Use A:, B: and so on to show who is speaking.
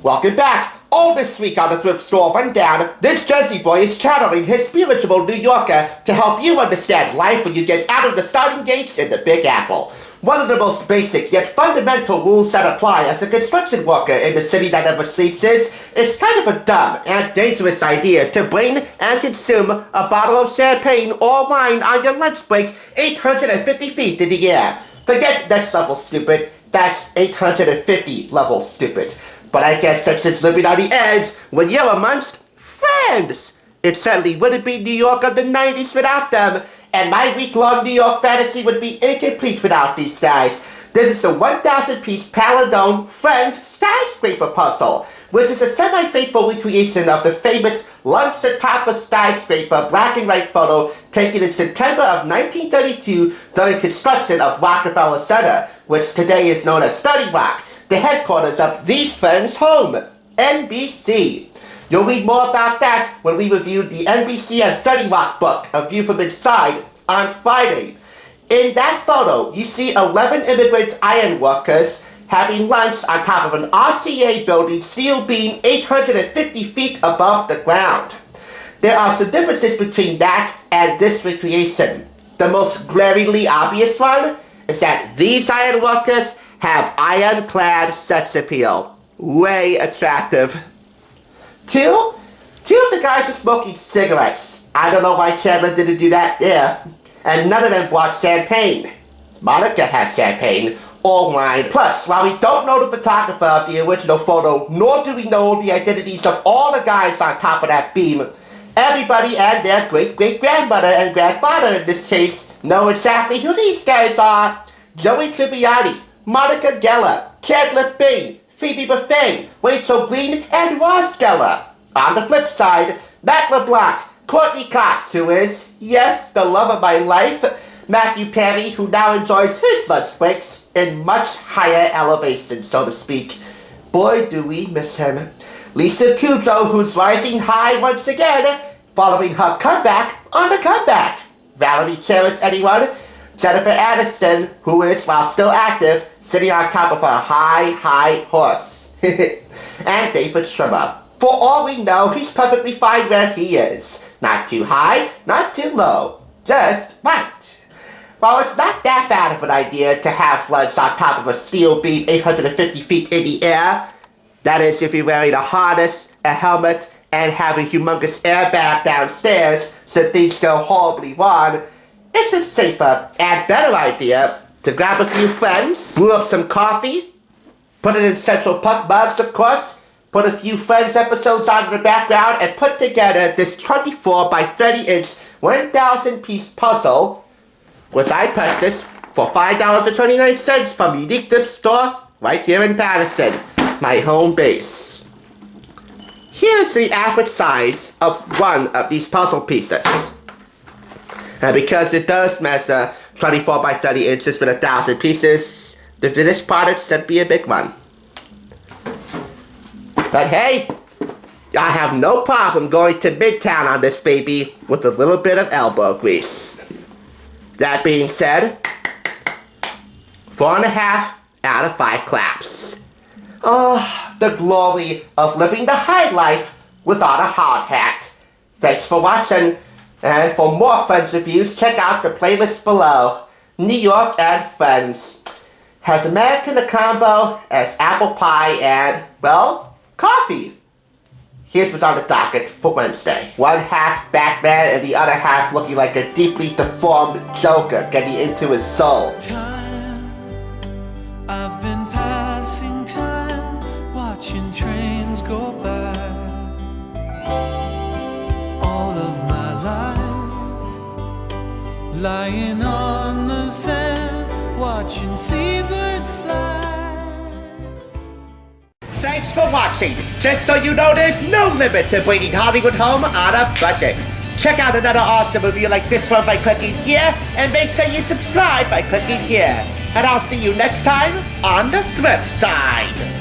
A: Welcome back! All this week on the Thrift Store Rundown, this Jersey boy is channeling his spiritual New Yorker to help you understand life when you get out of the starting gates in the Big Apple. One of the most basic yet fundamental rules that apply as a construction worker in the city that never sleeps is, it's kind of a dumb and dangerous idea to bring and consume a bottle of champagne or wine on your lunch break 850 feet in the air. Forget next level stupid, that's 850 levels stupid. But I guess since it's living on the edge when you're amongst friends, it certainly wouldn't be New York of the 90s without them, and my week-long New York fantasy would be incomplete without these guys. This is the 1,000-piece Paladone Friends Skyscraper puzzle, which is a semi-faithful recreation of the famous Lunch Atop The Skyscraper black and white photo taken in September of 1932 during construction of Rockefeller Center, which today is known as 30 Rock, the headquarters of these friends' home, NBC. You'll read more about that when we review the NBC and 30 Rock book, A View from Inside, on Friday. In that photo, you see 11 immigrant iron workers having lunch on top of an RCA building steel beam 850 feet above the ground. There are some differences between that and this recreation. The most glaringly obvious one is that these iron workers have ironclad sex appeal. Way attractive. Two of the guys are smoking cigarettes. I don't know why Chandler didn't do that there. And none of them brought champagne. Monica has champagne or wine. Plus, while we don't know the photographer of the original photo, nor do we know the identities of all the guys on top of that beam, everybody and their great-great-grandmother and grandfather in this case know exactly who these guys are. Joey Tribbiani, Monica Geller, Chandler Bing, Phoebe Buffay, Rachel Green, and Ross Geller. On the flip side, Matt LeBlanc, Courtney Cox, who is, yes, the love of my life, Matthew Perry, who now enjoys his lunch breaks in much higher elevation, so to speak. Boy, do we miss him. Lisa Kudrow, who's rising high once again, following her comeback on the comeback. Valerie Cheris, anyone? Jennifer Aniston, who is, while still active, sitting on top of a high horse. And David Schwimmer. For all we know, he's perfectly fine where he is. Not too high, not too low. Just right. While it's not that bad of an idea to have lunch on top of a steel beam 850 feet in the air, that is if you're wearing a harness, a helmet, and have a humongous airbag downstairs so things go horribly wrong, it's a safer and better idea to grab a few friends, brew up some coffee, put it in Central Puck mugs, of course, put a few Friends episodes on in the background, and put together this 24 by 30 inch 1,000-piece puzzle, which I purchased for $5.29 from Unique Thrift Store right here in Patterson, my home base. Here's the average size of one of these puzzle pieces. And because it does measure 24 by 30 inches with 1,000 pieces, the finished product should be a big one. But hey, I have no problem going to Midtown on this baby with a little bit of elbow grease. That being said, 4.5 out of 5 claps. Oh, the glory of living the high life without a hard hat. Thanks for watching. And for more Friends reviews, check out the playlist below. New York and Friends. Has American a combo as apple pie and, well, coffee. Here's what's on the docket for Wednesday. One half Batman and the other half looking like a deeply deformed Joker getting into his soul.
B: Time, I've been passing time, watching trains go by. All of my life, lying on the sand, watching seabirds fly.
A: Thanks for watching. Just so you know, there's no limit to bringing Hollywood home on a budget. Check out another awesome review like this one by clicking here, and make sure you subscribe by clicking here. And I'll see you next time on the Thrift Side.